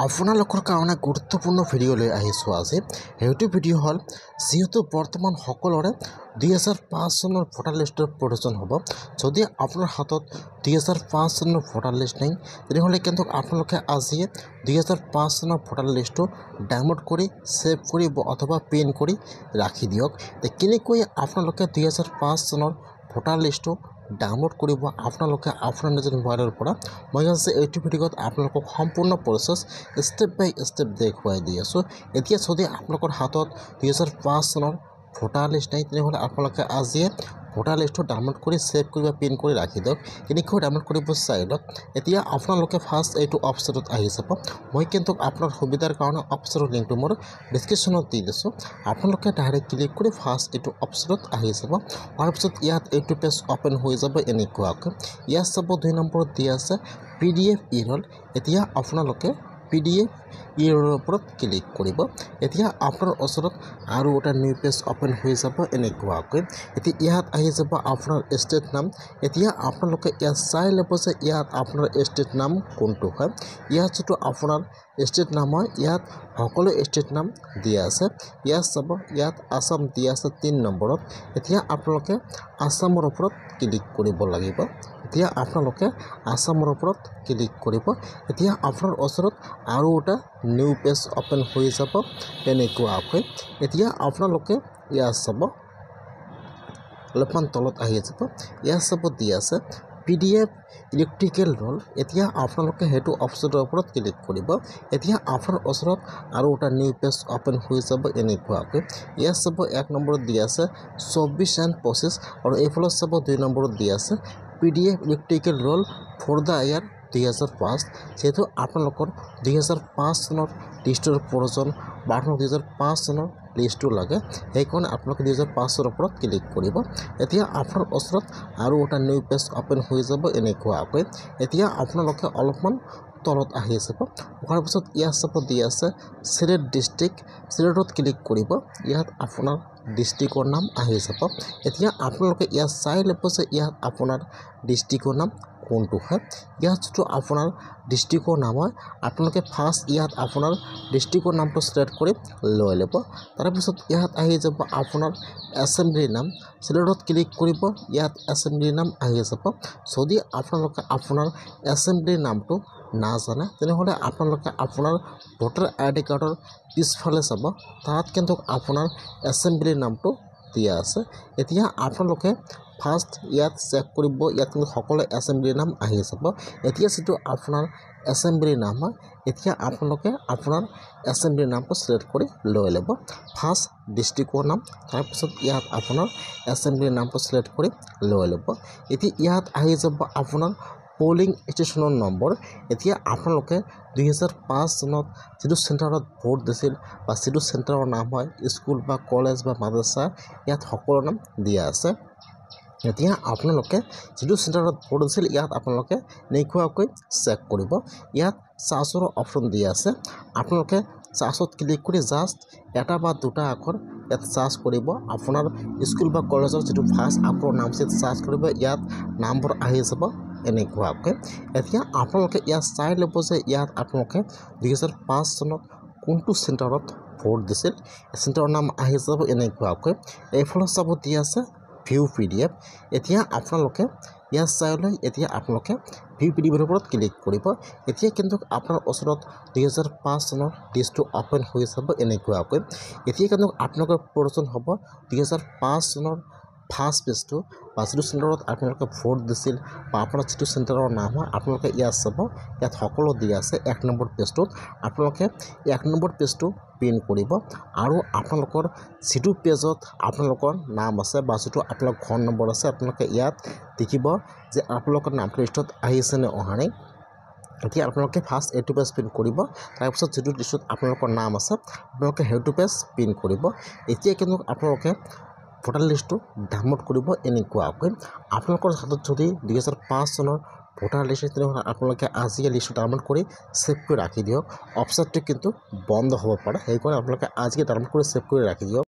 আপোনালোকৰ কাৰণে গুৰুত্বপূৰ্ণ ভিডিঅ' লৈ আহিছোঁ আজি। সেইটো ভিডিঅ' হ'ল যিহেতু বৰ্তমান সকলোৰে 2005 চনৰ ভোটাৰ লিষ্টৰ প্ৰয়োজন হ'ব। যদি আপোনাৰ হাতত 2005 চনৰ ভোটাৰ লিষ্ট নাই তেনেহ'লে কিন্তু আপোনালোকে আজিয়ে 2005 চনৰ ভোটাৰ লিষ্টটো ডাউনলোড কৰি ছেভ কৰিব অথবা প্ৰিণ্ট কৰি ৰাখি দিয়ক। কেনেকৈ আপোনালোকে 2005 চনৰ ভোটাৰ লিষ্টটো ডাউনলোড কৰিব আপোনালোকে আপোনাৰ নিজৰ মোবাইলৰ পৰা মই আজি এইটো ভিডিঅ'ত আপোনালোকক সম্পূৰ্ণ প্ৰচেছ ষ্টেপ বাই ষ্টেপ দেখুৱাই দি আছোঁ। এতিয়া যদি আপোনালোকৰ হাতত 2005 চনৰ ভোটাৰ লিষ্ট নাই তেনেহ'লে আপোনালোকে আজিয়ে ভোটাৰ লিষ্টটো ডাউনলোড কৰি ছেভ কৰি বা প্ৰিণ্ট কৰি ৰাখি দিয়ক। কেনেকৈ ডাউনলোড কৰিব চাই লওক। এতিয়া আপোনালোকে ফাৰ্ষ্ট এইটো অপশ্যনত আহি যাব। মই কিন্তু আপোনাৰ সুবিধাৰ কাৰণে অপশ্যনৰ লিংকটো মোৰ ডিছক্ৰিপশ্যনত দি দিছোঁ। আপোনালোকে ডাইৰেক্ট ক্লিক কৰি ফাৰ্ষ্ট এইটো অপশ্যনত আহি যাব। তাৰপিছত ইয়াত এইটো পেজ অ'পেন হৈ যাব এনেকুৱাকৈ। ইয়াত চাব 2 নম্বৰত দিয়া আছে PDF ইৰল। এতিয়া আপোনালোকে PDF ইৰলৰ ওপৰত ক্লিক কৰিব। এতিয়া আপোনাৰ ওচৰত আৰু এটা নিউ পেজ অ'পেন হৈ যাব এনেকুৱাকৈ। এতিয়া ইয়াত আহি যাব আপোনাৰ ষ্টেট নাম। এতিয়া আপোনালোকে ইয়াত চাই ল'ব যে ইয়াত আপোনাৰ ষ্টেট নাম কোনটো হয়। ইয়াত যিটো আপোনাৰ ষ্টেট নাম হয় ইয়াত সকলো ষ্টেট নাম দিয়া আছে। ইয়াত চাব ইয়াত আসাম দিয়া আছে 3 নম্বৰত। এতিয়া আপোনালোকে আসামৰ ওপৰত ক্লিক কৰিব লাগিব। এতিয়া আপোনালোকে আসামৰ ওপৰত ক্লিক কৰিব। এতিয়া আপোনাৰ ওচৰত আৰু এটা নিউ পেজ অ'পেন হৈ যাব এনেকুৱাকৈ। এতিয়া আপোনালোকে ইয়াত চাব অলপমান তলত আহি যাব। ইয়াত চাব দিয়া আছে PDF ইলেক্ট্ৰিকেল ৰোল। এতিয়া আপোনালোকে সেইটো অপশ্যনৰ ওপৰত ক্লিক কৰিব। এতিয়া আপোনাৰ ওচৰত আৰু এটা নিউ পেজ অ'পেন হৈ যাব এনেকুৱাকৈ। ইয়াত চাব 1 নম্বৰত দিয়া আছে 24 and 25 আৰু এইফালে চাব 2 নম্বৰত দিয়া আছে PDF electrical roll for the year 2005। যিহেতু আপোনালোকৰ 2005 চনৰ লিষ্টৰ প্ৰয়োজন বা 2005 চনৰ লিষ্টটো লাগে সেইকাৰণে আপোনালোকে 2005 চনৰ ওপৰত ক্লিক কৰিব। এতিয়া আপোনাৰ ওচৰত আৰু এটা নিউ পেজ অ'পেন হৈ যাব এনেকুৱাকৈ। এতিয়া আপোনালোকে অলপমান তলত আহি যাব। হোৱাৰ পিছত ইয়াত চাব দিয়া আছে চিলেক্ট ডিষ্ট্ৰিক্ট। চিলেক্টত ক্লিক কৰিব। ইয়াত আপোনাৰ ডিষ্ট্ৰিক্টৰ নাম আহি যাব। এতিয়া আপোনালোকে ইয়াত চাই ল'ব যে ইয়াত আপোনাৰ ডিষ্ট্ৰিক্টৰ নাম কোনটো হয়। ইয়াত যিটো আপোনাৰ ডিষ্ট্ৰিক্টৰ নাম হয় আপোনালোকে ফাৰ্ষ্ট ইয়াত আপোনাৰ ডিষ্ট্ৰিক্টৰ নামটো ছিলেক্ট কৰি লৈ ল'ব। তাৰপিছত ইয়াত আহি যাব আপোনাৰ এছেম্বলিৰ নাম। চিলেক্টত ক্লিক কৰিব। ইয়াত এছেম্বলিৰ নাম আহি যাব। যদি আপোনালোকে আপোনাৰ এছেম্বলিৰ নামটো নাজানে তেনেহ'লে আপোনালোকে আপোনাৰ ভোটাৰ ID কাৰ্ডৰ পিছফালে চাব তাত কিন্তু আপোনাৰ এছেম্বলিৰ নামটো দিয়া আছে। এতিয়া আপোনালোকে ফাৰ্ষ্ট ইয়াত চেক কৰিব। ইয়াত কিন্তু সকলো এছেম্বলিৰ নাম আহি যাব। এতিয়া যিটো আপোনাৰ এছেম্বলিৰ নাম হয় এতিয়া আপোনালোকে আপোনাৰ এছেম্বলিৰ নামটো ছিলেক্ট কৰি লৈ ল'ব। ফাৰ্ষ্ট ডিষ্ট্ৰিক্টৰ নাম তাৰপিছত ইয়াত আপোনাৰ এছেম্বলিৰ নামটো ছিলেক্ট কৰি লৈ ল'ব। এতিয়া ইয়াত আহি যাব আপোনাৰ পলিং ষ্টেচনৰ নম্বৰ। এতিয়া আপোনালোকে 2005 চনত যিটো চেণ্টাৰত ভোট দিছিল বা যিটো চেণ্টাৰৰ নাম হয় স্কুল বা কলেজ বা মাদ্ৰাছা ইয়াত সকলো নাম দিয়া আছে। এতিয়া আপোনালোকে যিটো চেণ্টাৰত ভোট দিছিল ইয়াত আপোনালোকে এনেকুৱাকৈ চেক কৰিব। ইয়াত চাৰ্চৰ অপশ্যন দিয়া আছে। আপোনালোকে চাৰ্চত ক্লিক কৰি জাষ্ট এটা বা দুটা আখৰ ইয়াত চাৰ্চ কৰিব। আপোনাৰ স্কুল বা কলেজৰ যিটো ফাৰ্ষ্ট আখৰৰ নাম আছে চাৰ্চ কৰিব। ইয়াত নামবোৰ আহি যাব এনেকুৱাকৈ। এতিয়া আপোনালোকে ইয়াত চাই ল'ব যে ইয়াত আপোনালোকে 2005 চনত কোনটো চেণ্টাৰত ভোট দিছিল চেণ্টাৰৰ নাম আহি যাব এনেকুৱাকৈ। এইফালে চাব দিয়া আছে ভিউ PDF। এতিয়া আপোনালোকে ইয়াত চাই লৈ এতিয়া আপোনালোকে ভিউ PDFৰ ওপৰত ক্লিক কৰিব। এতিয়া কিন্তু আপোনাৰ ওচৰত 2005 চনৰ লিষ্টটো অ'পেন হৈ যাব এনেকুৱাকৈ। এতিয়া কিন্তু আপোনালোকৰ প্ৰয়োজন হ'ব 2005 চনৰ ফাৰ্ষ্ট পেজটো বা যিটো চেণ্টাৰত আপোনালোকে ভোট দিছিল বা আপোনাৰ যিটো চেণ্টাৰৰ নাম হয় আপোনালোকে ইয়াত চাব ইয়াত সকলো দিয়া আছে। 1 নম্বৰ পেজটোত আপোনালোকে 1 নম্বৰ পেজটো প্ৰিণ্ট কৰিব আৰু আপোনালোকৰ যিটো পেজত আপোনালোকৰ নাম আছে বা যিটো আপোনালোকৰ ঘৰ নম্বৰ আছে আপোনালোকে ইয়াত দেখিব যে আপোনালোকৰ নামটো লিষ্টত আহিছে নে অহা নাই। এতিয়া আপোনালোকে ফাৰ্ষ্ট এইটো পেজ প্ৰিণ্ট কৰিব। তাৰপিছত যিটো লিষ্টত আপোনালোকৰ নাম আছে আপোনালোকে সেইটো পেজ প্ৰিণ্ট কৰিব। এতিয়া কিন্তু আপোনালোকে ভোটাৰ লিষ্টটো ডাউনলোড কৰিব এনেকুৱাকৈ। আপোনালোকৰ হাতত যদি 2005 চনৰ ভোটাৰ লিষ্ট তেনেহ'লে আপোনালোকে আজিয়ে লিষ্টটো ডাউনলোড কৰি ছেভ কৰি ৰাখি দিয়ক। অপশ্যনটো কিন্তু বন্ধ হ'ব পাৰে সেইকাৰণে আপোনালোকে আজিয়ে ডাউনলোড কৰি ছেভ কৰি ৰাখি দিয়ক।